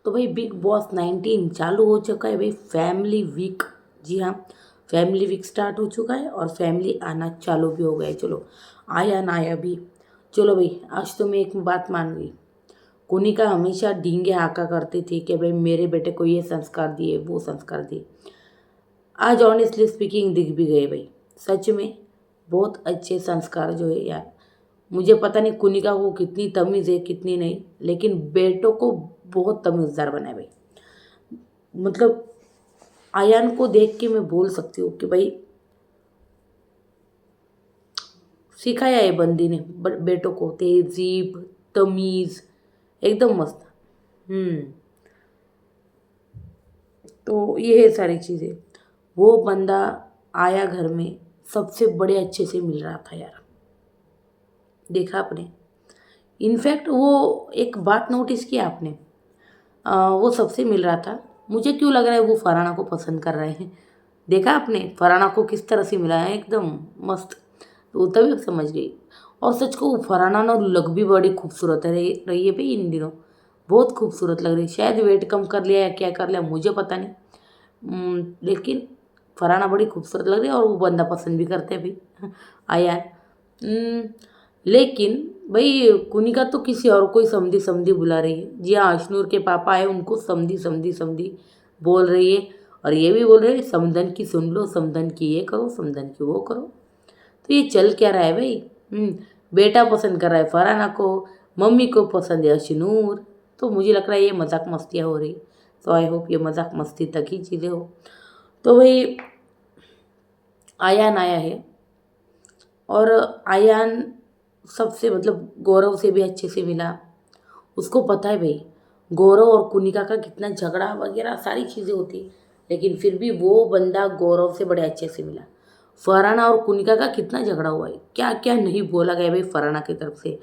तो भाई big boss 19 चालू हो चुका है भाई, फैमिली वीक। जी हाँ, फैमिली वीक स्टार्ट हो चुका है और फैमिली आना चालू भी हो गया है। चलो, आया ना आया भी। चलो भाई, आज तो मैं एक बात मान गई। कुनिका हमेशा ढींगे हाका करती थी कि भाई मेरे बेटे को ये संस्कार दिए, वो संस्कार दिए। आज ऑनेस्टली स्पीकिंग दिख भी गए भाई, सच में बहुत अच्छे संस्कार जो है यार। मुझे पता नहीं कुनिका को कितनी तमीज़ है कितनी नहीं, लेकिन बेटों को बहुत तमीज़दार बनाए भाई। मतलब आयान को देख के मैं बोल सकती हूँ कि भाई सिखाया है बंदी ने बेटों को तहजीब, तमीज़, एकदम मस्त। हम्म। तो ये है सारी चीज़ें। वो बंदा आया घर में, सबसे बड़े अच्छे से मिल रहा था यार। देखा आपने? इनफैक्ट वो एक बात नोटिस किया आपने? वो सबसे मिल रहा था। मुझे क्यों लग रहा है वो फराना को पसंद कर रहे हैं। देखा आपने फराना को किस तरह से मिला है, एकदम मस्त। तो तभी समझ गई। और सच को फराना ना लग भी बड़ी खूबसूरत है रही है भाई इन दिनों। बहुत खूबसूरत लग रही है। शायद वेट कम कर लिया या क्या कर लिया मुझे पता नहीं। लेकिन फराना बड़ी खूबसूरत लग रही है और वो बंदा पसंद भी करते हैं भाई आयान। लेकिन भाई कुनिका तो किसी और को ही समधी समधी बुला रही है। जी हाँ, अशनूर के पापा है, उनको समधी समधी समधी बोल रही है। और ये भी बोल रहे हैं समधन की सुन लो, समधन की ये करो, समधन की वो करो। तो ये चल क्या रहा है भाई? बेटा पसंद कर रहा है फरहाना को, मम्मी को पसंद है अशनूर। तो मुझे लग रहा है ये मजाक मस्तियाँ हो रही। तो आई होप ये मजाक मस्ती तक ही चीज़ें हो। तो भाई आयान आया है और आयान सबसे मतलब गौरव से भी अच्छे से मिला। उसको पता है भाई गौरव और कुनिका का कितना झगड़ा वगैरह सारी चीज़ें होती, लेकिन फिर भी वो बंदा गौरव से बड़े अच्छे से मिला। फरहाना और कुनिका का कितना झगड़ा हुआ है, क्या क्या नहीं बोला गया भाई फरहाना की तरफ से।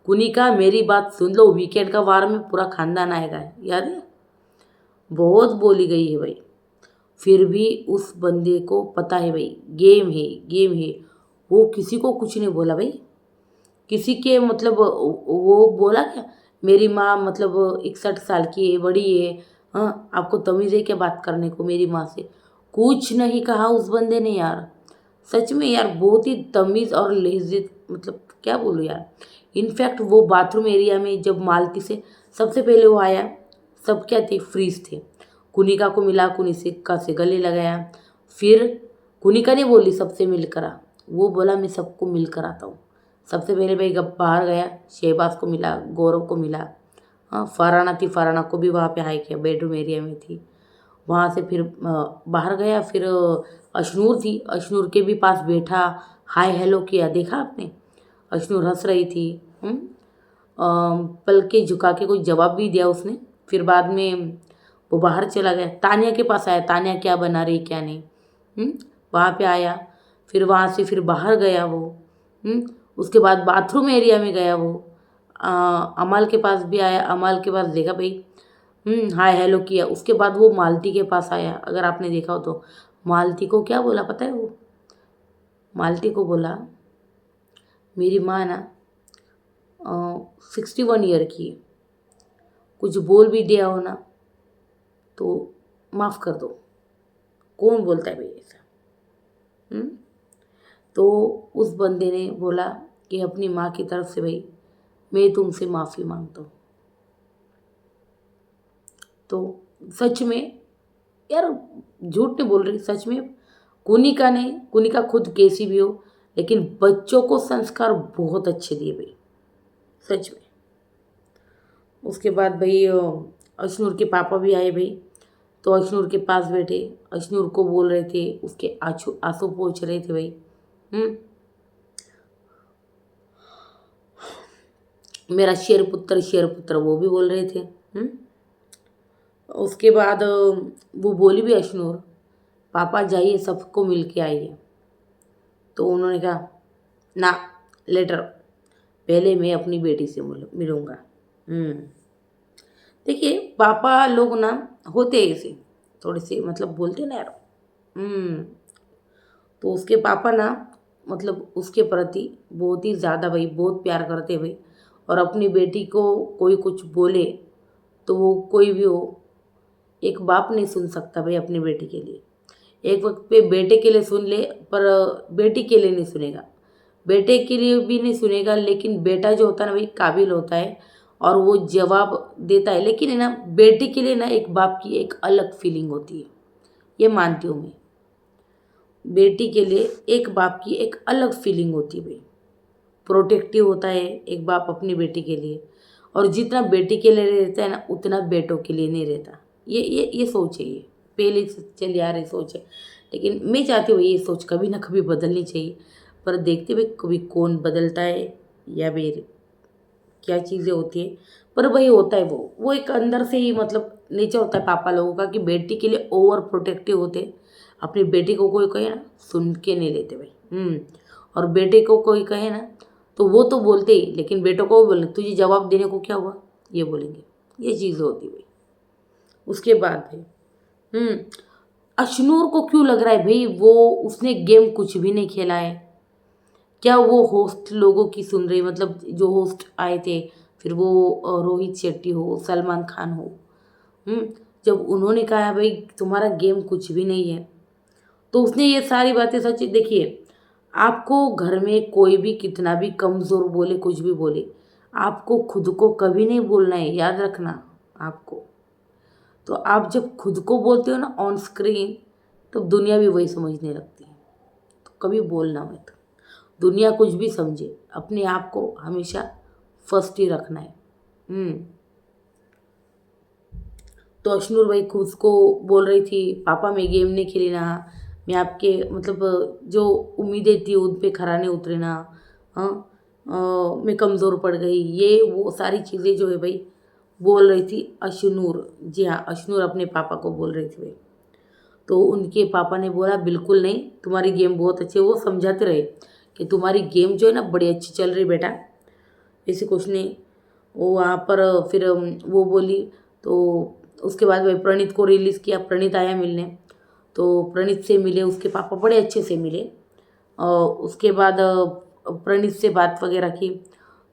कुनिका मेरी बात सुन लो, वीकेंड का वार में पूरा खानदान आएगा, याद है? बहुत बोली गई है भाई। फिर भी उस बंदे को पता है भाई गेम है, गेम है। वो किसी को कुछ नहीं बोला भाई। किसी के मतलब वो बोला क्या मेरी माँ मतलब 61 साल की है, बड़ी है। हाँ, आपको तमीज़ है क्या बात करने को मेरी माँ से? कुछ नहीं कहा उस बंदे ने यार। सच में यार बहुत ही तमीज़ और लहज़त, मतलब क्या बोलूँ यार। इनफैक्ट वो बाथरूम एरिया में जब मालती से सबसे पहले वो आया, सब क्या थे, फ्रीज थे। कुनिका को मिला, कुनिका से गले लगाया। फिर कुनिका ने बोली सबसे मिलकर आ, वो बोला मैं सबको मिलकर आता हूँ। सबसे पहले भाई बाहर गया, शहबाज को मिला, गौरव को मिला। हाँ, फरहाना थी, फरहाना को भी वहाँ पे हाई किया, बेडरूम एरिया में थी। वहाँ से फिर बाहर गया, फिर अशनूर थी, अशनूर के भी पास बैठा, हाय हेलो किया। देखा आपने? अशनूर हंस रही थी। पलके झुका के कोई जवाब भी दिया उसने। फिर बाद में वो बाहर चला गया, तानिया के पास आया, तानिया क्या बना रही क्या नहीं। वहाँ पे आया, फिर वहाँ से फिर बाहर गया वो। उसके बाद बाथरूम एरिया में गया वो। अमाल के पास भी आया, अमाल के पास देखा भाई, हाय हेलो किया। उसके बाद वो मालती के पास आया, अगर आपने देखा हो तो। मालती को क्या बोला पता है वो? मालती को बोला मेरी माँ ना 61 ईयर की है, कुछ बोल भी दिया हो ना तो माफ़ कर दो। कौन बोलता है भाई ऐसा? हम्म? तो उस बंदे ने बोला कि अपनी माँ की तरफ से भाई मैं तुमसे माफ़ी मांगता हूँ। तो सच में यार, झूठ नहीं बोल रही, सच में कुनिका ने, कुनिका खुद कैसी भी हो, लेकिन बच्चों को संस्कार बहुत अच्छे दिए भाई, सच में। उसके बाद भाई अशनूर के पापा भी आए भाई। तो अशनूर के पास बैठे, अशनूर को बोल रहे थे, उसके आंसू आंसू पोंछ रहे थे भाई। हम्म। मेरा शेर पुत्र वो भी बोल रहे थे। उसके बाद वो बोली भी अशनूर, पापा जाइए सबको मिल के आइए। तो उन्होंने कहा ना, लेटर, पहले मैं अपनी बेटी से मिलूंगा। हम्म। देखिए पापा लोग ना होते ऐसे, थोड़े से मतलब बोलते ना यार। हम्म। तो उसके पापा ना मतलब उसके प्रति बहुत ही ज़्यादा भाई, बहुत प्यार करते भाई। और अपनी बेटी को कोई कुछ बोले तो वो कोई भी हो, एक बाप नहीं सुन सकता भाई अपनी बेटी के लिए। एक वक्त पे बेटे के लिए सुन ले, पर बेटी के लिए नहीं सुनेगा। बेटे के लिए भी नहीं सुनेगा, लेकिन बेटा जो होता है ना भाई काबिल होता है और वो जवाब देता है। लेकिन है ना, बेटी के लिए ना एक बाप की एक अलग फीलिंग होती है, ये मानती हूँ मैं। बेटी के लिए एक बाप की एक अलग फीलिंग होती है भाई। प्रोटेक्टिव होता है एक बाप अपनी बेटी के लिए, और जितना बेटी के लिए रहता है ना उतना बेटों के लिए नहीं रहता। ये सोच है, ये पहले से चली आ रही सोच है। लेकिन मैं चाहती हूँ ये सोच कभी ना कभी बदलनी चाहिए, पर देखते भाई कभी कौन बदलता है या फिर क्या चीज़ें होती है। पर वही होता है, वो एक अंदर से ही मतलब नेचर होता है पापा लोगों का कि बेटी के लिए ओवर प्रोटेक्टिव होते हैं। अपनी बेटी को कोई कहे ना सुन के नहीं लेते भाई। और बेटे को कोई कहे ना तो वो तो बोलते ही, लेकिन बेटों को बोलने तुझे जवाब देने को क्या हुआ, ये बोलेंगे। ये चीज़ होती भाई। उसके बाद भाई अशनूर को क्यों लग रहा है भाई वो उसने गेम कुछ भी नहीं खेला है? क्या वो होस्ट लोगों की सुन रही, मतलब जो होस्ट आए थे, फिर वो रोहित शेट्टी हो, सलमान खान हो, हम्म जब उन्होंने कहा भाई तुम्हारा गेम कुछ भी नहीं है, तो उसने ये सारी बातें सच। देखिए, आपको घर में कोई भी कितना भी कमज़ोर बोले, कुछ भी बोले, आपको खुद को कभी नहीं बोलना है, याद रखना आपको। तो आप जब खुद को बोलते हो ना ऑन स्क्रीन, तो दुनिया भी वही समझने लगती है। तो कभी बोलना मत, दुनिया कुछ भी समझे, अपने आप को हमेशा फर्स्ट ही रखना है। तो अशनूर भाई खुद को बोल रही थी पापा मैं गेम नहीं खेली ना, मैं आपके मतलब जो उम्मीदें थी उन पे खरा नहीं उतरे ना, हाँ मैं कमज़ोर पड़ गई, ये वो सारी चीज़ें जो है भाई बोल रही थी अशनूर। जी हाँ, अशनूर अपने पापा को बोल रही थी भाई। तो उनके पापा ने बोला बिल्कुल नहीं, तुम्हारी गेम बहुत अच्छी है। वो समझाते रहे कि तुम्हारी गेम जो है ना बड़ी अच्छी चल रही बेटा, ऐसे कुछ नहीं। वो वहाँ पर फिर वो बोली, तो उसके बाद भाई प्रणीत को रिलीज़ किया। प्रणीत आया मिलने, तो प्रणीत से मिले, उसके पापा बड़े अच्छे से मिले। और उसके बाद प्रणीत से बात वगैरह की,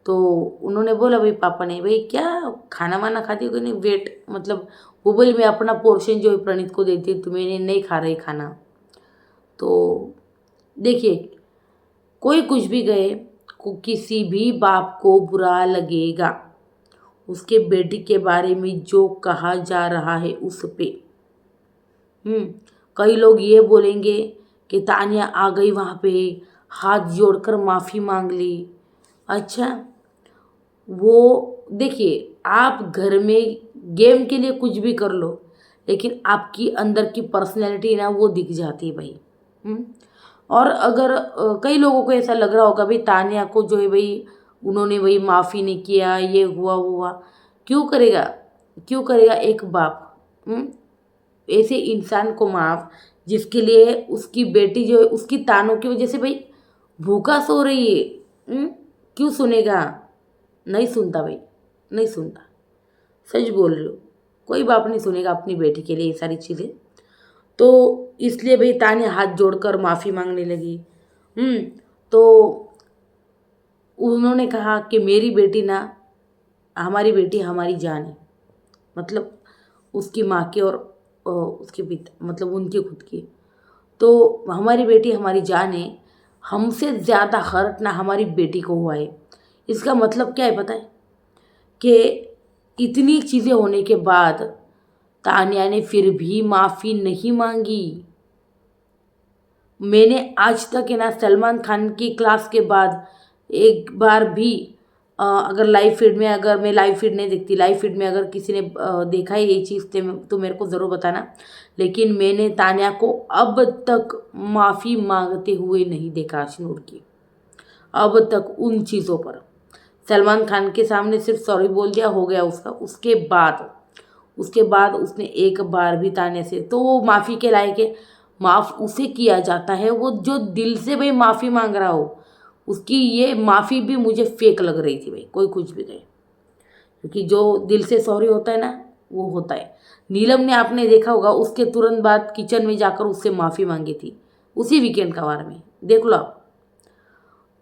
तो उन्होंने बोला भाई पापा ने भाई क्या खाना वाना खाती हो कि नहीं, वेट मतलब वो बोली मैं अपना पोर्शन जो है प्रणीत को देती हूँ, तुम्हें नहीं खा रही खाना। तो देखिए, कोई कुछ भी कहे, किसी भी बाप को बुरा लगेगा उसके बेटी के बारे में जो कहा जा रहा है उस पे। हम्म कई लोग ये बोलेंगे कि तानिया आ गई वहाँ पे, हाथ जोड़कर माफ़ी मांग ली। अच्छा, वो देखिए, आप घर में गेम के लिए कुछ भी कर लो, लेकिन आपकी अंदर की पर्सनैलिटी ना वो दिख जाती है भाई। हम्म और अगर कई लोगों को ऐसा लग रहा होगा भाई तानिया को जो है भाई उन्होंने वही माफ़ी नहीं किया, ये हुआ वो हुआ। क्यों करेगा, क्यों करेगा एक बाप ऐसे इंसान को माफ़, जिसके लिए उसकी बेटी जो है उसकी तानों की वजह से भाई भूखा सो रही है। क्यों सुनेगा? नहीं सुनता भाई, नहीं सुनता। सच बोल रही हो, कोई बाप नहीं सुनेगा अपनी बेटी के लिए ये सारी चीज़ें। तो इसलिए भाई तानिया हाथ जोड़कर माफ़ी मांगने लगी। तो उन्होंने कहा कि मेरी बेटी ना, हमारी बेटी हमारी जान है, मतलब उसकी माँ की और उसके पिता मतलब उनकी खुद की। तो हमारी बेटी हमारी जान है, हमसे ज़्यादा हर्ट ना हमारी बेटी को हुआ है। इसका मतलब क्या है पता है? कि इतनी चीज़ें होने के बाद तानिया ने फिर भी माफ़ी नहीं मांगी। मैंने आज तक है ना सलमान खान की क्लास के बाद एक बार भी अगर लाइव फीड में, अगर मैं लाइव फीड नहीं देखती, लाइव फीड में अगर किसी ने देखा है ये चीज़ तो मेरे को ज़रूर बताना। लेकिन मैंने तानिया को अब तक माफ़ी मांगते हुए नहीं देखा अशनूर की, अब तक उन चीज़ों पर। सलमान खान के सामने सिर्फ सॉरी बोल दिया, हो गया उसका। उसके बाद उसने एक बार भी ताने से, तो वो माफ़ी के लायक है। माफ़ उसे किया जाता है वो जो दिल से भाई माफ़ी मांग रहा हो। उसकी ये माफ़ी भी मुझे फेक लग रही थी भाई, कोई कुछ भी कहे, क्योंकि जो दिल से सॉरी होता है ना वो होता है। नीलम ने आपने देखा होगा, उसके तुरंत बाद किचन में जाकर उससे माफ़ी मांगी थी, उसी वीकेंड का वार में, देख लो आप।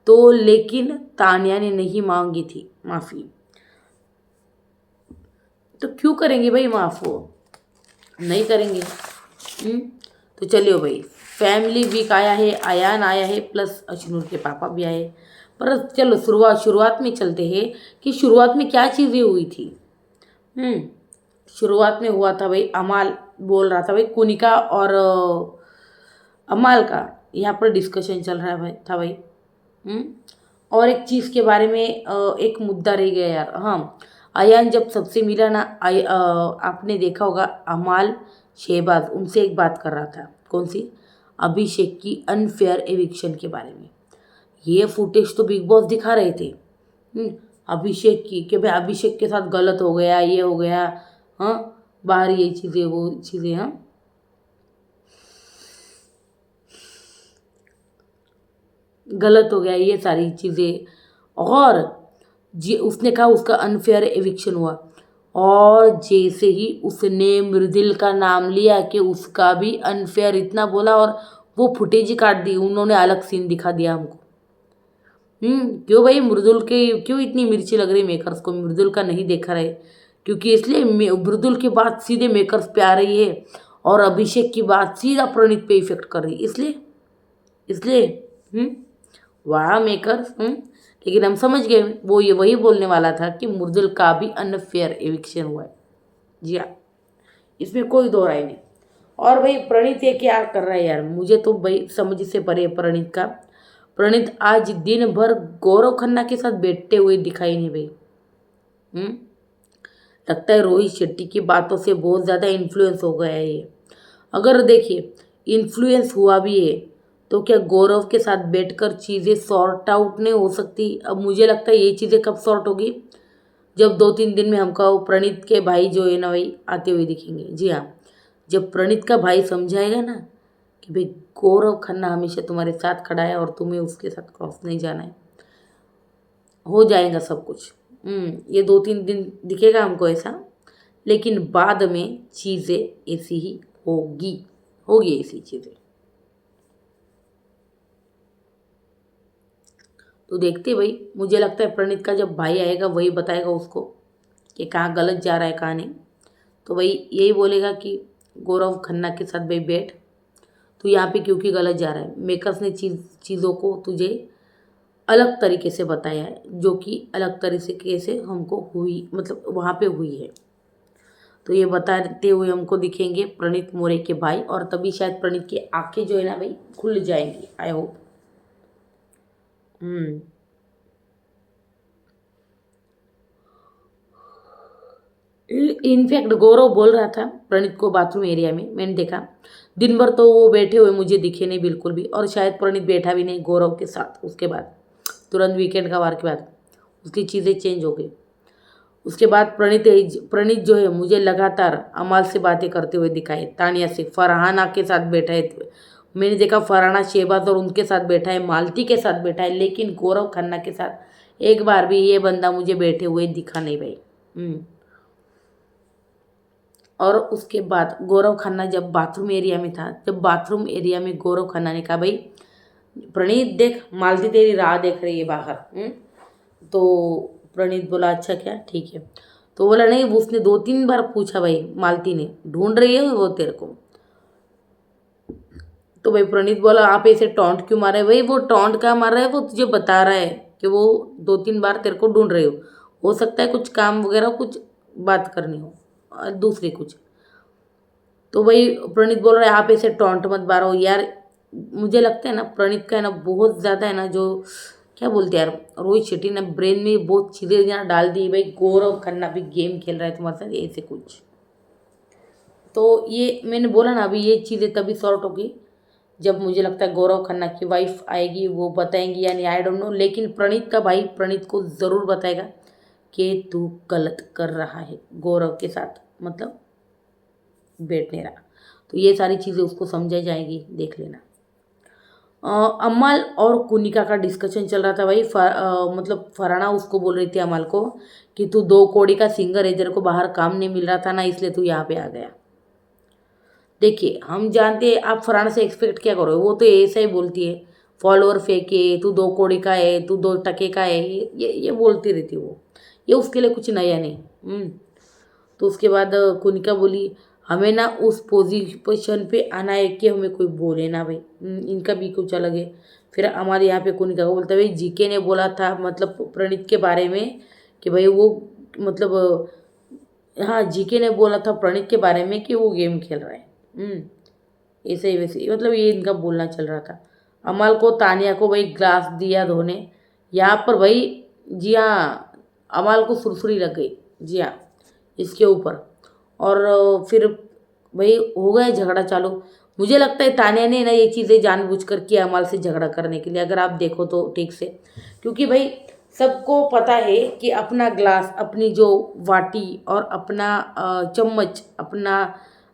तो लेकिन तानिया ने नहीं मांगी थी माफ़ी। तो क्यों करेंगे भाई माफ़, वो नहीं करेंगे। तो चलिए भाई, फैमिली वीक आया है, अयान आया है, प्लस अशनूर के पापा भी आए। पर चलो शुरुआत में चलते हैं कि शुरुआत में क्या चीज़ें हुई थी। हम्म शुरुआत में हुआ था भाई, अमाल बोल रहा था भाई कुनिका और अमाल का यहाँ पर डिस्कशन चल रहा है भाई था भाई। हम्म और एक चीज़ के बारे में एक मुद्दा रह गया यार। हाँ, अयान जब सबसे मिला ना, आपने देखा होगा अमाल शहबाज उनसे एक बात कर रहा था। कौन सी? अभिषेक की अनफेयर एविक्शन के बारे में। ये फुटेज तो बिग बॉस दिखा रहे थे। अभिषेक की कि भाई अभिषेक के साथ गलत हो गया, ये हो गया। हाँ, बाहर ये चीज़ें वो चीज़ें। हाँ, गलत हो गया ये सारी चीज़ें। और जी उसने कहा उसका अनफेयर एविक्शन हुआ, और जैसे ही उसने मृदुल का नाम लिया कि उसका भी अनफेयर इतना बोला, और वो फुटेज ही काट दी उन्होंने, अलग सीन दिखा दिया हमको। क्यों भाई, मृदुल के क्यों इतनी मिर्ची लग रही मेकर्स को? मृदुल का नहीं देखा रहे क्योंकि इसलिए मृदुल की बात सीधे मेकर्स पे आ रही है, और अभिषेक की बात सीधा प्रणीत पे इफेक्ट कर रही है, इसलिए इसलिए वाह मेकर्स। लेकिन हम समझ गए, वो ये वही बोलने वाला था कि मृदुल का भी अनफेयर एविक्शन हुआ है। जी हाँ, इसमें कोई दो राय नहीं। और भाई प्रणीत ये क्या कर रहा है यार, मुझे तो भाई समझ से परे है प्रणीत का। प्रणीत आज दिन भर गौरव खन्ना के साथ बैठते हुए दिखाई नहीं भाई। हम्म लगता है रोहित शेट्टी की बातों से बहुत ज़्यादा इन्फ्लुएंस हो गया है ये। अगर देखिए इन्फ्लुएंस हुआ भी है तो क्या गौरव के साथ बैठकर चीज़ें सॉर्ट आउट नहीं हो सकती? अब मुझे लगता है ये चीज़ें कब सॉर्ट होगी, जब 2-3 दिन में हमको प्रणीत के भाई जो है ना भाई आते हुए दिखेंगे। जी हाँ, जब प्रणीत का भाई समझाएगा ना कि भाई गौरव खन्ना हमेशा तुम्हारे साथ खड़ा है और तुम्हें उसके साथ क्रॉस नहीं जाना है, हो जाएगा सब कुछ। ये 2-3 दिन दिखेगा हमको ऐसा, लेकिन बाद में चीज़ें ऐसी ही होगी ऐसी चीज़ें। तो देखते भाई, मुझे लगता है प्रणीत का जब भाई आएगा वही बताएगा उसको कि कहाँ गलत जा रहा है कहाँ नहीं। तो भाई यही बोलेगा कि गौरव खन्ना के साथ भाई बैठ, तो यहाँ पे क्योंकि गलत जा रहा है। मेकर्स ने चीज़ों को तुझे अलग तरीके से बताया है, जो कि अलग तरीके से हमको हुई, मतलब वहाँ पे हुई है। तो ये बताते हुए हमको दिखेंगे प्रणीत मोरे के भाई, और तभी शायद प्रणीत की आंखें जो है ना भाई खुल जाएंगी, आई होप। हम्म इनफैक्ट गौरव बोल रहा था प्रणीत को बाथरूम एरिया में, मैंने देखा दिन भर तो वो बैठे हुए मुझे दिखे नहीं बिल्कुल भी, और शायद प्रणीत बैठा भी नहीं गौरव के साथ। उसके बाद तुरंत वीकेंड का वार के बाद उसकी चीज़ें चेंज हो गई। उसके बाद प्रणीत जो है मुझे लगातार अमाल से बातें करते हुए दिखाए, तानिया से, फरहाना के साथ बैठा है। मैंने देखा फरहाना शहबाज और उनके साथ बैठा है, मालती के साथ बैठा है, लेकिन गौरव खन्ना के साथ एक बार भी ये बंदा मुझे बैठे हुए दिखा नहीं भाई। और उसके बाद गौरव खन्ना जब बाथरूम एरिया में था, जब बाथरूम एरिया में गौरव खन्ना ने कहा भाई प्रणीत देख, मालती तेरी राह देख रही है बाहर। तो प्रणीत बोला अच्छा क्या, ठीक है। तो बोला नहीं, उसने 2-3 बार पूछा भाई, मालती ने, ढूंढ रही है वो तेरे को। तो भाई प्रणीत बोला आप ऐसे टॉन्ट क्यों मार रहे हो? भाई वो टॉन्ट क्या मार रहा है, वो तुझे बता रहा है कि वो 2-3 बार तेरे को ढूंढ रहे हो सकता है कुछ काम वगैरह, कुछ बात करनी हो और दूसरी कुछ। तो भाई प्रणीत बोल रहा है आप ऐसे टॉन्ट मत मारो यार। मुझे लगता है ना प्रणीत का है ना बहुत ज़्यादा है ना, जो क्या बोलते हैं यार, रोहित शेट्टी ने ब्रेन में बहुत चीज़ें यहाँ डाल दी भाई, गौरव खन्ना भी गेम खेल रहा है तुम्हारे साथ ऐसे कुछ। तो ये मैंने बोला ना, अभी ये चीज़ें तभी सॉर्ट होगी जब मुझे लगता है गौरव खन्ना की वाइफ आएगी, वो बताएंगी, यानी आई डोंट नो, लेकिन प्रणीत का भाई प्रणीत को ज़रूर बताएगा कि तू गलत कर रहा है गौरव के साथ, मतलब बैठने रहा। तो ये सारी चीज़ें उसको समझाई जाएगी, देख लेना। अमल और कुनिका का डिस्कशन चल रहा था भाई। मतलब फरहाना उसको बोल रही थी अमल को कि तू 2 कौड़ी का सिंगर है, तेरे को बाहर काम नहीं मिल रहा था ना, इसलिए तू यहाँ पे आ गया। देखिए हम जानते हैं आप फरहाना से एक्सपेक्ट क्या करो, वो तो ऐसा ही बोलती है, फॉलोअर फेक है, तू 2 कौड़ी का है, तू 2 टके का है, ये बोलती रहती है वो। ये उसके लिए कुछ नया नहीं। तो उसके बाद कुनिका बोली हमें ना उस पोजीशन पे आना है कि हमें कोई बोले ना भाई। इनका भी कुछ अलग है। फिर हमारे यहाँ पे कुनिका को बोलता है भाई जीके ने बोला था मतलब प्रणीत के बारे में कि भाई वो मतलब हाँ जीके ने बोला था प्रणीत के बारे में कि वो गेम खेल रहा है। ऐसे ही वैसे ही मतलब ये इनका बोलना चल रहा था। अमल को तानिया को भाई ग्लास दिया धोने। यहाँ पर भाई जी हाँ अमल को सुरसुरी लग गई। जी हाँ इसके ऊपर। और फिर भाई हो गया झगड़ा चालू। मुझे लगता है तानिया ने ना ये चीज़ें जानबूझकर किया अमल से झगड़ा करने के लिए, अगर आप देखो तो ठीक से। क्योंकि भाई सबको पता है कि अपना ग्लास अपनी जो वाटी और अपना चम्मच अपना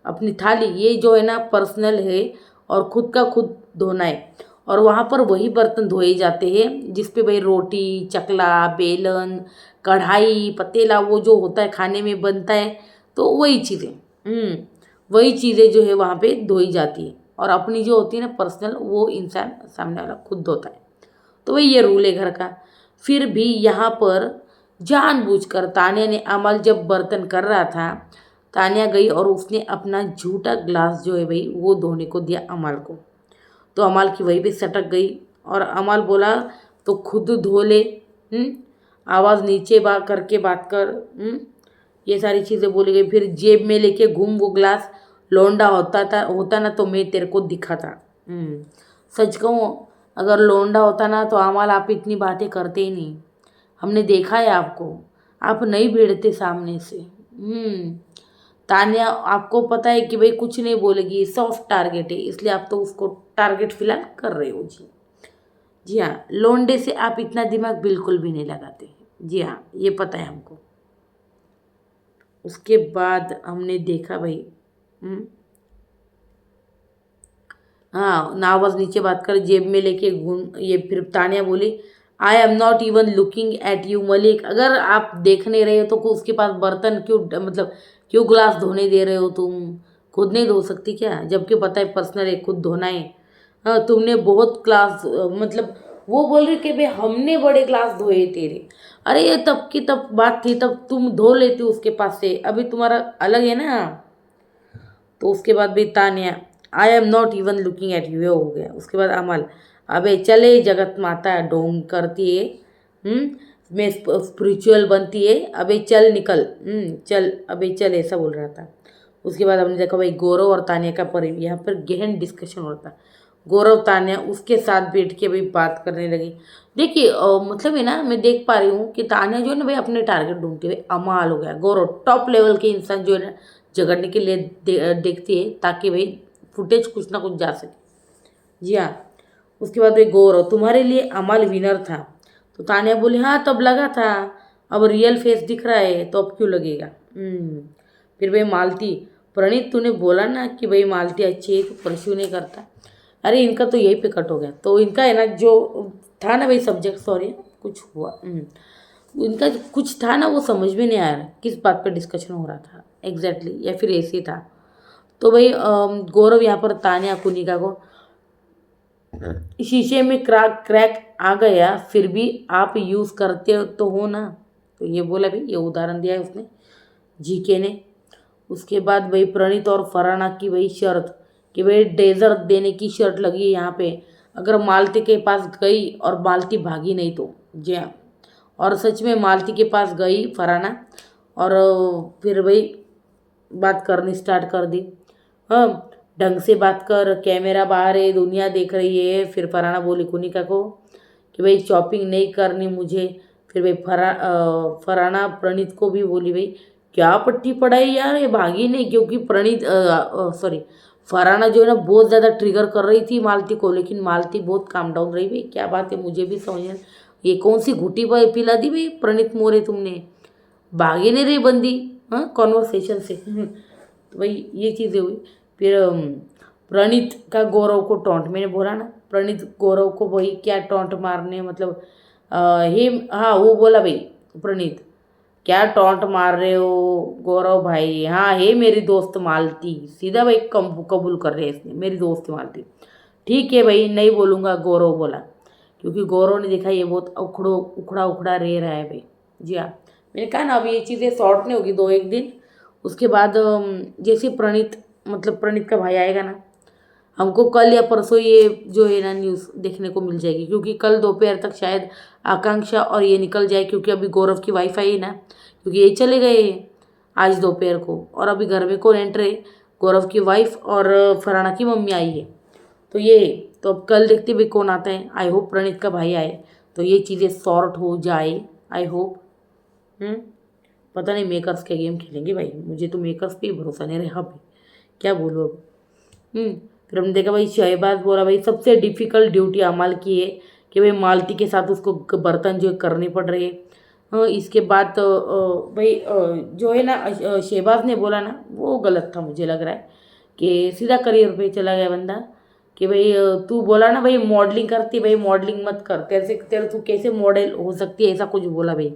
अपनी थाली ये जो है ना पर्सनल है और खुद का खुद धोना है। और वहाँ पर वही बर्तन धोए जाते हैं जिस पे भाई रोटी चकला बेलन कढ़ाई पतीला वो जो होता है खाने में बनता है, तो वही चीज़ें वही चीज़ें जो है वहाँ पे धोई जाती है। और अपनी जो होती है ना पर्सनल वो इंसान सामने वाला खुद धोता है। तो वही ये रूल है घर का। फिर भी यहाँ पर जानबूझकर तानिया ने अमल जब बर्तन कर रहा था, तानिया गई और उसने अपना झूठा ग्लास जो है भाई वो धोने को दिया अमल को। तो अमल की वहीं पे सटक गई और अमल बोला तो खुद धो ले। आवाज़ नीचे करके बात कर। ये सारी चीज़ें बोली गई। फिर जेब में लेके घूम वो ग्लास, लौंडा होता ना तो मैं तेरे को दिखाता। सच कहूँ अगर लौंडा होता ना तो अमल आप इतनी बातें करते ही नहीं। हमने देखा है आपको, आप नहीं भिड़ते सामने से। तान्या आपको पता है कि भाई कुछ नहीं बोलेगी, सॉफ्ट टारगेट है, इसलिए आप तो उसको टारगेट फिलहाल कर रहे हो। जी जी हाँ लोंडे से आप इतना दिमाग बिल्कुल भी नहीं लगाते। जी हाँ ये पता है हमको। उसके बाद हमने देखा भाई हाँ नावज नीचे बात कर जेब में लेके घूम। ये फिर तानिया बोली आई am not even looking at you Malik, अगर आप देख नहीं रहे हो तो उसके पास बर्तन क्यों मतलब क्यों ग्लास धोने दे रहे हो तुम? खुद नहीं धो सकती क्या? जबकि पता है पर्सनल है खुद धोना है। हाँ तुमने बहुत ग्लास मतलब वो बोल रही कि भाई हमने बड़े ग्लास धोए तेरे। अरे ये तब की तब बात थी, तब तुम धो लेती उसके पास से, अभी तुम्हारा अलग है ना। तो उसके बाद भी तानिया आई am not even looking at you हो गया। उसके बाद अमल अबे चले जगत माता ढोंग करती है मैं स्पिरिचुअल बनती है, अबे चल निकल चल अबे चल ऐसा बोल रहा था। उसके बाद हमने देखा भाई गौरव और तानिया का पर यहाँ पर गहन डिस्कशन हो रहा था। गौरव तानिया उसके साथ बैठ के भाई बात करने लगी। देखिए मतलब है ना मैं देख पा रही हूँ कि तानिया जो है ना भाई अपने टारगेट ढूंढती हुई अमाल हो गया। गौरव टॉप लेवल के इंसान जो है ना झगड़ने के लिए देखती है ताकि भाई फुटेज कुछ ना कुछ जा सके। जी हाँ उसके बाद भाई गौरव तुम्हारे लिए अमल विनर था। तो तानिया बोली हाँ तब लगा था, अब रियल फेस दिख रहा है तो अब क्यों लगेगा। फिर भाई मालती प्रणीत तूने बोला ना कि भाई मालती अच्छी है तो परस्यू नहीं करता। अरे इनका तो यही पे कट हो गया। तो इनका है ना जो था ना भाई सब्जेक्ट सॉरी कुछ हुआ इनका कुछ था ना वो समझ में नहीं आ रहा किस बात पर डिस्कशन हो रहा था एग्जैक्टली या फिर ऐसे ही था। तो भाई गौरव यहाँ पर तानिया कुनिका को शीशे में क्रैक आ गया फिर भी आप यूज़ करते हो तो हो ना। तो ये बोला भाई ये उदाहरण दिया है उसने जीके ने। उसके बाद भाई प्रणीत और फराना की वही शर्त कि भाई डेजर्ट देने की शर्त लगी है यहाँ पे, अगर मालती के पास गई और मालती भागी नहीं तो। जी हाँ और सच में मालती के पास गई फराना और फिर भाई बात करनी स्टार्ट कर दी। हाँ ढंग से बात कर, कैमरा बाहर है दुनिया देख रही है। फिर फराना बोली कुनिका को कि भाई शॉपिंग नहीं करनी मुझे। फिर भाई फराना प्रणीत को भी बोली भाई क्या पट्टी पड़ाई यार ये भागी नहीं, क्योंकि प्रणीत सॉरी फराना जो है ना बहुत ज़्यादा ट्रिगर कर रही थी मालती को, लेकिन मालती बहुत काम डाउन रही। भाई क्या बात है मुझे भी समझ नहीं, ये कौन सी घुटी पिला दी भाई प्रणीत मोरे तुमने, भागे नहीं रही बंदी हाँ कॉन्वर्सेशन से। तो भाई ये चीज़ें हुई। फिर प्रणीत का गौरव को टोंट, मैंने बोला ना प्रणीत गौरव को वही क्या टोंट मारने मतलब हे हाँ वो बोला भाई प्रणीत क्या टोंट मार रहे हो गौरव भाई, हाँ हे मेरी दोस्त मालती, सीधा भाई कबूल कर रहे हैं इसने मेरी दोस्त मालती। ठीक है भाई नहीं बोलूँगा गौरव बोला, क्योंकि गौरव ने देखा ये बहुत उखड़ा उखड़ा रह रहा है भाई। जी हाँ मैंने कहा ना अब ये चीज़ें शॉर्ट नहीं होगी 2-1 दिन, उसके बाद जैसे प्रणीत मतलब प्रणीत का भाई आएगा ना, हमको कल या परसों ये जो है ना न्यूज़ देखने को मिल जाएगी, क्योंकि कल दोपहर तक शायद आकांक्षा और ये निकल जाए, क्योंकि अभी गौरव की वाईफाई है ना, क्योंकि ये चले गए हैं आज दोपहर को, और अभी घर में कौन एंटर है, गौरव की वाइफ और फरहाना की मम्मी आई है। तो ये तो अब कल देखते भाई कौन आता है। आई होप प्रणीत का भाई आए तो ये चीज़ें सॉर्ट हो जाए, आई होप। पता नहीं मेकर्स के गेम खेलेंगे भाई, मुझे तो मेकर्स पे ही भरोसा नहीं रहा भाई, क्या बोलूँ अब। फिर हमने देखा भाई शहबाज बोला भाई सबसे डिफ़िकल्ट ड्यूटी अमाल की है कि भाई मालती के साथ उसको बर्तन जो है करनी पड़ रही है। इसके बाद भाई जो है ना शहबाज ने बोला ना वो गलत था, मुझे लग रहा है कि सीधा करियर पे चला गया बंदा, कि भाई तू बोला ना भाई मॉडलिंग करती, भाई मॉडलिंग मत कर, तेरे तू कैसे मॉडल हो सकती है, ऐसा कुछ बोला भाई।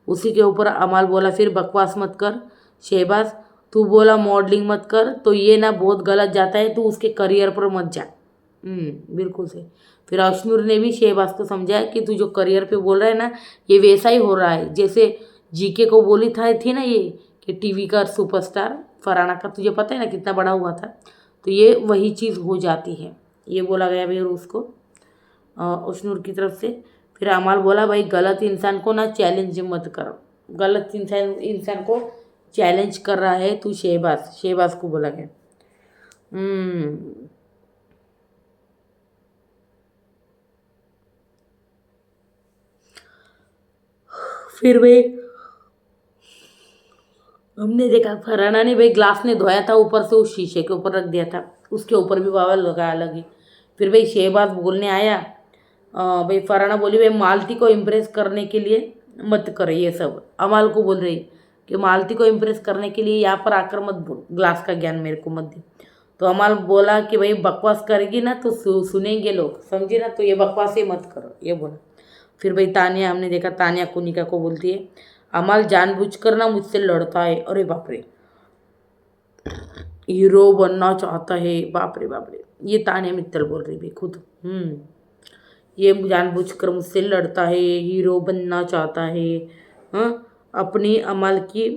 उसी के ऊपर अमाल बोला फिर बकवास मत कर शहबाज, तू बोला मॉडलिंग मत कर तो ये ना बहुत गलत जाता है, तू उसके करियर पर मत जा। बिल्कुल सही। फिर अश्नूर ने भी शहबाज को समझाया कि तू जो करियर पे बोल रहा है ना, ये वैसा ही हो रहा है जैसे जीके को बोली थी ना ये, कि टीवी का सुपरस्टार फरहाना का तुझे पता है ना कितना बड़ा हुआ था, तो ये वही चीज़ हो जाती है, ये बोला गया भाई उसको अश्नूर की तरफ से। फिर अमाल बोला भाई गलत इंसान को ना चैलेंज मत कर, गलत इंसान को चैलेंज कर रहा है तू शहबाज, शहबाज को बोला गया। फिर भाई हमने देखा फरहाना ने भाई ग्लास ने धोया था ऊपर से उस शीशे के ऊपर रख दिया था, उसके ऊपर भी बाबा लगाया लगी। फिर भाई शहबाज बोलने आया, भाई फरहाना बोली भाई मालती को इम्प्रेस करने के लिए मत करे ये सब, अमाल को बोल रही कि मालती को इम्प्रेस करने के लिए यहाँ पर आकर मत बोल, ग्लास का ज्ञान मेरे को मत दे। तो अमाल बोला कि भाई बकवास करेगी ना तो सुनेंगे लोग, समझे ना, तो ये बकवास ही मत करो, ये बोला। फिर भाई तानिया, हमने देखा तानिया कुनिका को बोलती है अमाल जानबूझकर ना मुझसे लड़ता है, अरे बाप रे, हीरो बनना चाहता है, बाप रे बाप रे, ये तानिया मित्तल बोल रही भाई खुद। ये जानबूझकर मुझसे लड़ता है, हीरो बनना चाहता है। हाँ, अपनी अमल की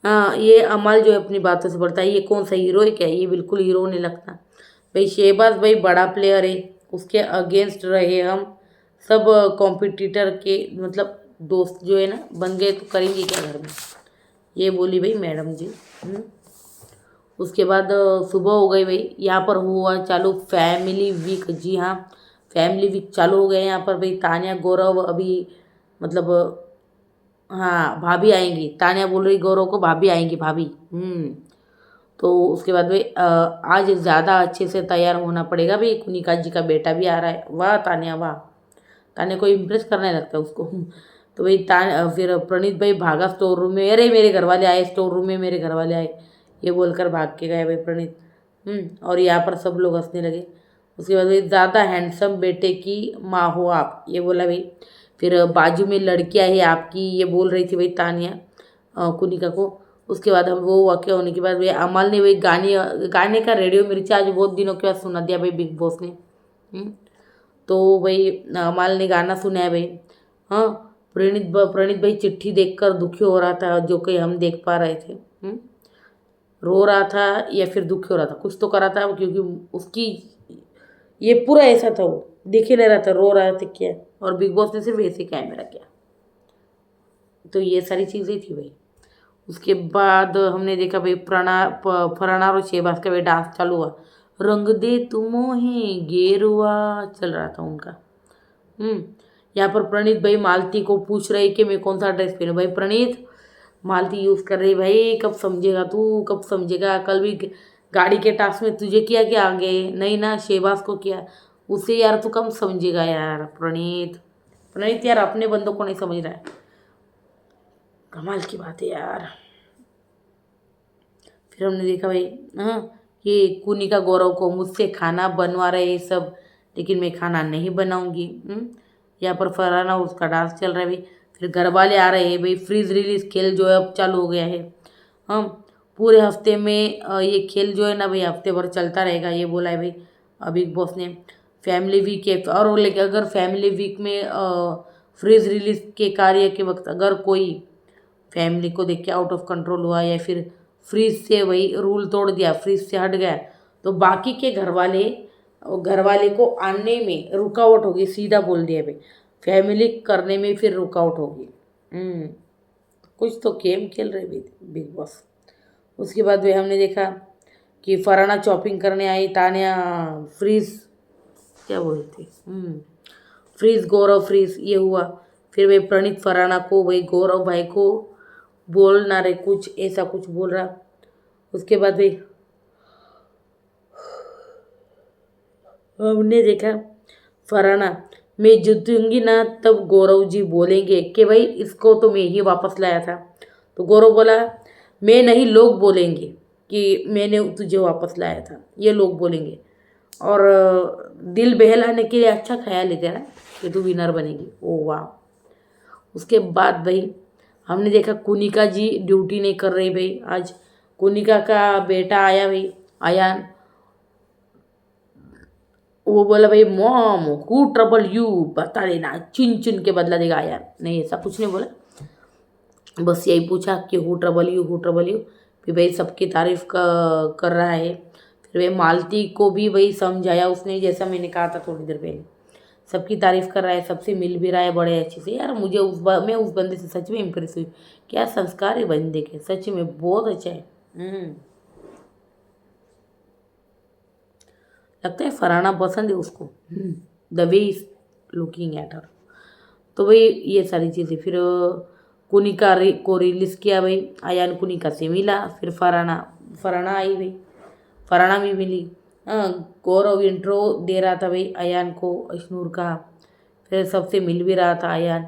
हाँ, ये अमल जो है अपनी बातों से बढ़ता है, ये कौन सा हीरो है क्या, ये बिल्कुल हीरो नहीं लगता भाई। शहबाज भाई बड़ा प्लेयर है, उसके अगेंस्ट रहे हम सब कॉम्पिटिटर के, मतलब दोस्त जो है ना बन गए तो करेंगे क्या घर में, ये बोली भाई मैडम जी। उसके बाद सुबह हो गई भाई, यहाँ पर हुआ चालू फैमिली वीक, जी हाँ फैमिली वीक चालू हो गए यहाँ पर भाई। तानिया गौरव अभी मतलब हाँ भाभी आएंगी, तानिया बोल रही गौरव को भाभी आएंगी भाभी। तो उसके बाद भाई आज ज़्यादा अच्छे से तैयार होना पड़ेगा भाई, कुनिका जी का बेटा भी आ रहा है, वाह तानिया वाह, तानिया को इम्प्रेस करने लगता है उसको। तो भाई फिर प्रणीत भाई भागा स्टोर रूम में, अरे मेरे घर वाले आए, स्टोर रूम में मेरे घर वाले आए, ये बोलकर भाग के गए भाई प्रणीत। और यहाँ पर सब लोग हंसने लगे। उसके बाद भाई ज़्यादा हैंडसम बेटे की माँ हो आप, ये बोला भाई। फिर बाजू में लड़कियाँ है आपकी, ये बोल रही थी भाई तानिया कुनिका को। उसके बाद हम वो वाक़या होने के बाद भाई अमल ने भाई गाने का रेडियो मिर्ची आज बहुत दिनों के बाद सुना दिया भाई बिग बॉस ने। तो भाई अमल ने गाना सुनाया भाई। हाँ, प्रणीत भाई चिट्ठी देखकर दुखी हो रहा था, जो कि हम देख पा रहे थे। रो रहा था या फिर दुखी हो रहा था, कुछ तो कर रहा था, क्योंकि उसकी ये पूरा ऐसा था, वो दिख ही नहीं रहा था रो रहा था क्या, और बिग बॉस ने सिर्फ ऐसे कैमरा किया। तो ये सारी चीज़ें थी भाई। उसके बाद हमने देखा भाई फरहाना और शहबाज का भाई डांस चालू हुआ, रंग दे तुम मोहे गेरुआ चल रहा था उनका। यहाँ पर प्रणीत भाई मालती को पूछ रही कि मैं कौन सा ड्रेस पहनूं, भाई प्रणीत मालती यूज़ कर रही, भाई कब समझेगा तू, कब समझेगा, कल भी गाड़ी के टास्क में तुझे किया क्या आगे, नहीं ना शहबाज को किया, उसे यार तू कब समझेगा यार प्रणीत, प्रणीत यार अपने बंदों को नहीं समझ रहा है, कमाल की बात है यार। फिर हमने देखा भाई हाँ, ये कुनिका गौरव को मुझसे खाना बनवा रहे ये सब, लेकिन मैं खाना नहीं बनाऊंगी। यहाँ पर फरहाना उसका डांस चल रहा है भाई। फिर घर वाले आ रहे हैं भाई, फ्रीज रिलीज खेल जो है अब चालू हो गया है। हम पूरे हफ्ते में ये खेल जो है ना भाई हफ्ते भर चलता रहेगा, ये बोला है भाई बिग बॉस ने। फैमिली वीक है, और लेकिन अगर फैमिली वीक में फ्रीज रिलीज के कार्य के वक्त अगर कोई फैमिली को देख के आउट ऑफ कंट्रोल हुआ या फिर फ्रीज से वही रूल तोड़ दिया, फ्रीज से हट गया, तो बाकी के घर वाले को आने में रुकावट होगी। सीधा बोल दिया भाई, फैमिली करने में फिर रुकावट होगी। कुछ तो गेम खेल रहे बिग बॉस। उसके बाद भाई हमने देखा कि फराना चॉपिंग करने आई, तान्या फ्रीज, क्या बोल रही थी, फ्रीज गौरव फ्रीज ये हुआ। फिर भाई प्रणीत फराना को भाई गौरव भाई को बोल ना रहे, कुछ ऐसा कुछ बोल रहा। उसके बाद भाई हमने देखा फराना, मैं जीतूंगी ना तब गौरव जी बोलेंगे कि भाई इसको तो मैं ही वापस लाया था। तो गौरव बोला मैं नहीं, लोग बोलेंगे कि मैंने तुझे वापस लाया था, ये लोग बोलेंगे। और दिल बहलाने के लिए अच्छा ख्याल है तेरा कि तू विनर बनेगी। ओ वाह। उसके बाद भाई हमने देखा कुनिका जी ड्यूटी नहीं कर रही भाई आज। कुनिका का बेटा आया भाई, आयान, वो बोला भाई मॉम हु ट्रबल यू, बता देना, चुन चुन के बदला देगा आयान। नहीं ऐसा कुछ नहीं बोला, बस यही पूछा कि who trouble you, who trouble you. फिर भाई सबकी तारीफ कर रहा है। फिर भाई मालती को भी भाई समझाया उसने, जैसा मैंने कहा था थोड़ी देर पहले। सबकी तारीफ कर रहा है, सबसे मिल भी रहा है बड़े अच्छे से। यार मुझे मैं उस बंदे से सच में इम्प्रेस हुई। क्या संस्कार है बंदे के, सच में बहुत अच्छा है। लगता है फराना पसंद है उसको, the way is looking at her. तो भाई ये सारी चीज़ें। फिर कुनिका को रिलीज़ किया भाई, आयान कुनिका से मिला। फिर फराना आई भाई, फराना भी मिली। गौरव इंट्रो दे रहा था भाई आयान को, अशनूर का। फिर सबसे मिल भी रहा था आयान।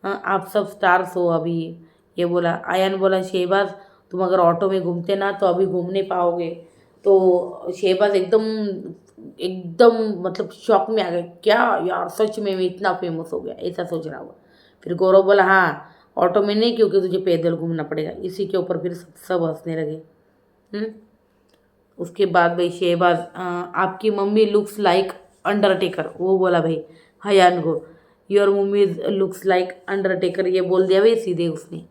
आप सब स्टार्स हो अभी, ये बोला। आयान बोला शहबाज तुम अगर ऑटो में घूमते ना तो अभी घूम नहीं पाओगे। तो शहबाज एकदम एकदम मतलब शॉक में आ गए, क्या यार सच में मैं इतना फेमस हो गया, ऐसा सोच रहा हुआ। फिर गौरव बोला हाँ ऑटो में नहीं, क्योंकि तुझे पैदल घूमना पड़ेगा। इसी के ऊपर फिर सब हंसने लगे। उसके बाद भाई शहबाज आपकी मम्मी लुक्स लाइक अंडरटेकर, वो बोला भाई हयान को, your mummy looks like Undertaker, ये बोल दिया भाई सीधे उसने।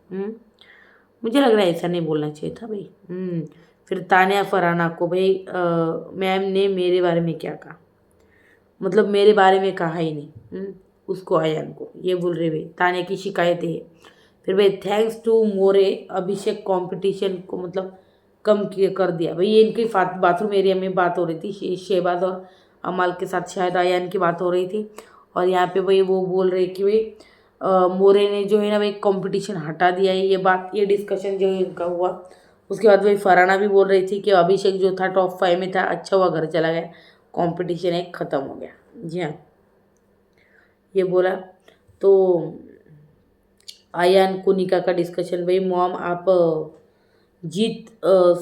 मुझे लग रहा है ऐसा नहीं बोलना चाहिए था भाई। फिर तान्या फराना को भाई मैम ने मेरे बारे में क्या कहा, मतलब मेरे बारे में कहा ही नहीं। उसको आयान को ये बोल रहे भाई, तान्या की शिकायत है। फिर भाई thanks to More Abhishek competition को मतलब कम कर दिया भाई। ये इनकी बाथरूम एरिया में बात हो रही थी, शहबाज और अमाल के साथ शायद आयान की बात हो रही थी। और यहाँ पे भाई वो बोल रहे कि भाई मोरे ने जो है ना भाई कंपटीशन हटा दिया है, ये डिस्कशन जो है इनका हुआ। उसके बाद भाई फराना भी बोल रही थी कि अभिषेक जो था टॉप 5 में था, अच्छा हुआ घर चला गया, कंपटीशन एक ख़त्म हो गया। जी हाँ, ये बोला। तो आयान कुनिका का डिस्कशन भाई, मॉम आप जीत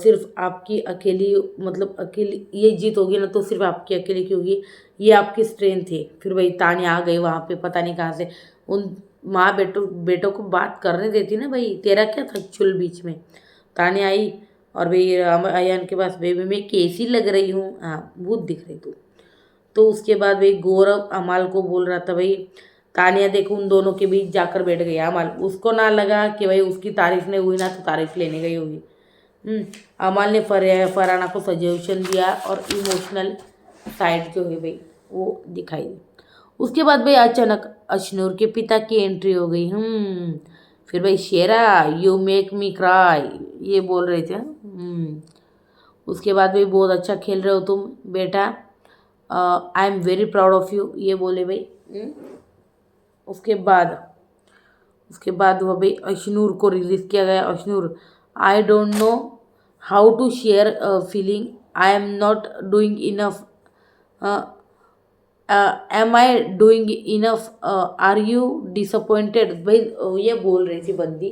सिर्फ आपकी अकेली, मतलब अकेली ये जीत होगी ना तो सिर्फ आपकी अकेली की होगी, ये आपकी स्ट्रेंथ है। फिर भाई तान्या आ गई वहाँ पे, पता नहीं कहाँ से। उन माँ बेटों को बात करने देती ना भाई, तेरा क्या था चुल बीच में। तान्या आई और भाई अयान के पास, बेबी मैं कैसी लग रही हूँ, हाँ भूत दिख रही तू। तो उसके बाद भाई गौरव अमाल को बोल रहा था भाई, तानिया देखो उन दोनों के बीच जाकर बैठ गई। अमाल उसको ना लगा कि भाई उसकी तारीफ नहीं हुई ना तो तारीफ लेने गई होगी। अमाल ने फराना को सजेशन दिया और इमोशनल साइड जो है भाई वो दिखाई। उसके बाद भाई अचानक अशनूर के पिता की एंट्री हो गई। फिर भाई शेरा यू मेक मी क्राई, ये बोल रहे थे। उसके बाद भाई बहुत अच्छा खेल रहे हो तुम बेटा, I am very proud of you, ये बोले भाई। उसके बाद वह भाई अशनूर को रिलीज़ किया गया। Ashnoor I don't know how to share feeling, I am not doing enough, am I doing enough, are you disappointed. भाई ये बोल रही थी बंदी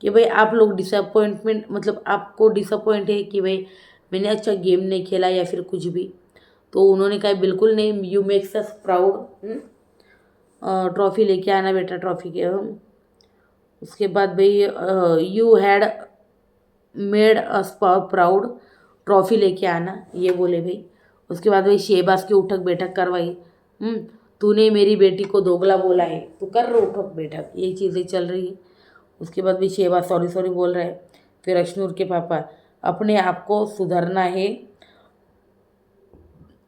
कि भाई आप लोग डिसअपॉइंटमेंट, मतलब आपको डिसअपॉइंट है कि भाई मैंने अच्छा गेम नहीं खेला या फिर कुछ भी। तो उन्होंने कहा बिल्कुल नहीं, you makes us proud, trophy लेके आना बेटा, ट्रॉफ़ी के। उसके बाद भाई you had made us proud, trophy लेके आना, ये बोले भाई। उसके बाद भाई शहबाज की उठक बैठक करवाई। तूने मेरी बेटी को दोगला बोला है, तू कर रहा उठक बैठक, ये चीज़ें चल रही है। उसके बाद भी शहबाज सॉरी सॉरी बोल रहा है। फिर अशनूर के पापा, अपने आप को सुधरना है,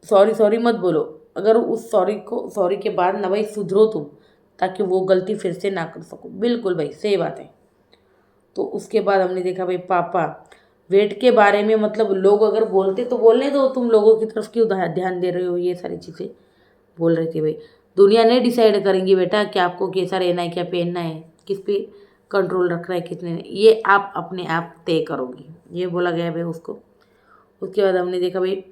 सॉरी सॉरी मत बोलो, अगर उस सॉरी के बाद ना भाई सुधरो तुम, ताकि वो गलती फिर से ना कर सको। बिल्कुल भाई सही बात है। तो उसके बाद हमने देखा भाई पापा वेट के बारे में, मतलब लोग अगर बोलते तो बोलने दो, तुम लोगों की तरफ क्यों ध्यान दे रहे हो, ये सारी चीज़ें बोल रहे थे भाई। दुनिया नहीं डिसाइड करेंगी बेटा कि आपको कैसा रहना है, क्या पहनना है, किस पे कंट्रोल रखना है, कितने नहीं, ये आप अपने आप तय करोगी, ये बोला गया भाई उसको। उसके बाद हमने देखा भाई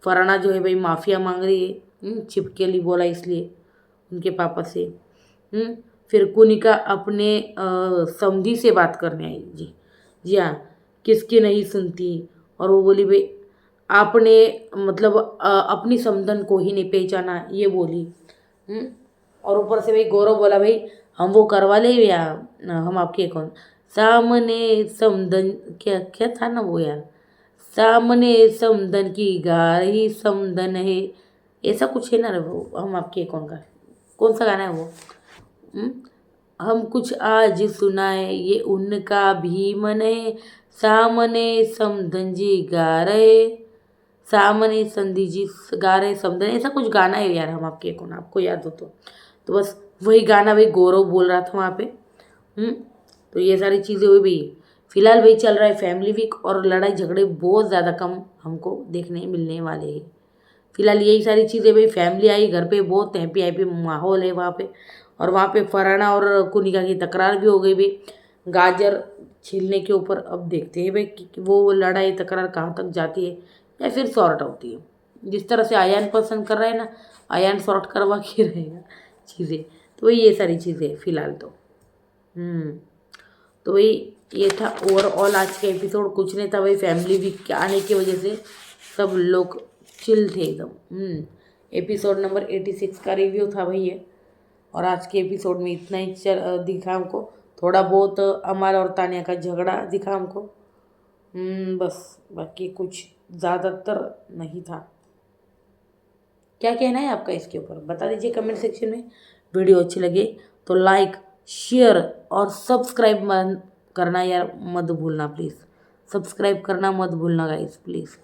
फराना जो है भाई माफ़िया मांग रही है, छिपके लिए बोला इसलिए उनके पापा से। फिर कुनिका अपने समधी से बात करने आई जी। जी हाँ, किसकी नहीं सुनती, और वो बोली भाई आपने मतलब अपनी समधन को ही नहीं पहचाना, ये बोली। और ऊपर से भाई गौरव बोला भाई हम वो करवा ले या हम आपके कौन, सामने समधन, क्या क्या था ना वो यार, सामने समधन की गार ही समधन है, ऐसा कुछ है ना रे वो, हम आपके कौन का कौन सा गाना है वो। हम्म, हम कुछ आज सुनाए ये उनका भी मन है, सामने समधन जी गा रहे, सामने संधि जी गा रहे समधन, ऐसा कुछ गाना है यार, हम आपके कौन, आपको याद हो तो बस वही गाना भाई गौरव बोल रहा था वहाँ पे। तो ये सारी चीज़ें हुई भाई। फिलहाल भाई चल रहा है फैमिली वीक, और लड़ाई झगड़े बहुत ज़्यादा कम हमको देखने मिलने वाले हैं। फिलहाल यही सारी चीज़ें भाई, फैमिली आई घर पे, बहुत हैप्पी हैप्पी माहौल है वहाँ पे। और वहाँ पे फराना और कुनिका की तकरार भी हो गई भाई गाजर छीलने के ऊपर। अब देखते हैं भाई कि वो लड़ाई तकरार कहाँ तक जाती है या फिर सॉर्ट होती है। जिस तरह से आयान पसंद कर रहा है ना, आयान सॉर्ट करवा के रहेगा चीज़ें। तो वही ये सारी चीज़ें फिलहाल तो तो वही ये था ओवरऑल आज का एपिसोड। कुछ नहीं था भाई, फैमिली वीक के आने की वजह से सब लोग चिल थे एकदम। एपिसोड नंबर 86 का रिव्यू था भाई ये। और आज के एपिसोड में इतना ही दिखा हमको, थोड़ा बहुत अमाल और तानिया का झगड़ा दिखा हमको। बस बाकी कुछ ज़्यादातर नहीं था। क्या कहना है आपका इसके ऊपर बता दीजिए कमेंट सेक्शन में। वीडियो अच्छी लगे तो लाइक शेयर और सब्सक्राइब करना यार मत भूलना प्लीज़, सब्सक्राइब करना मत भूलना गाइस प्लीज़।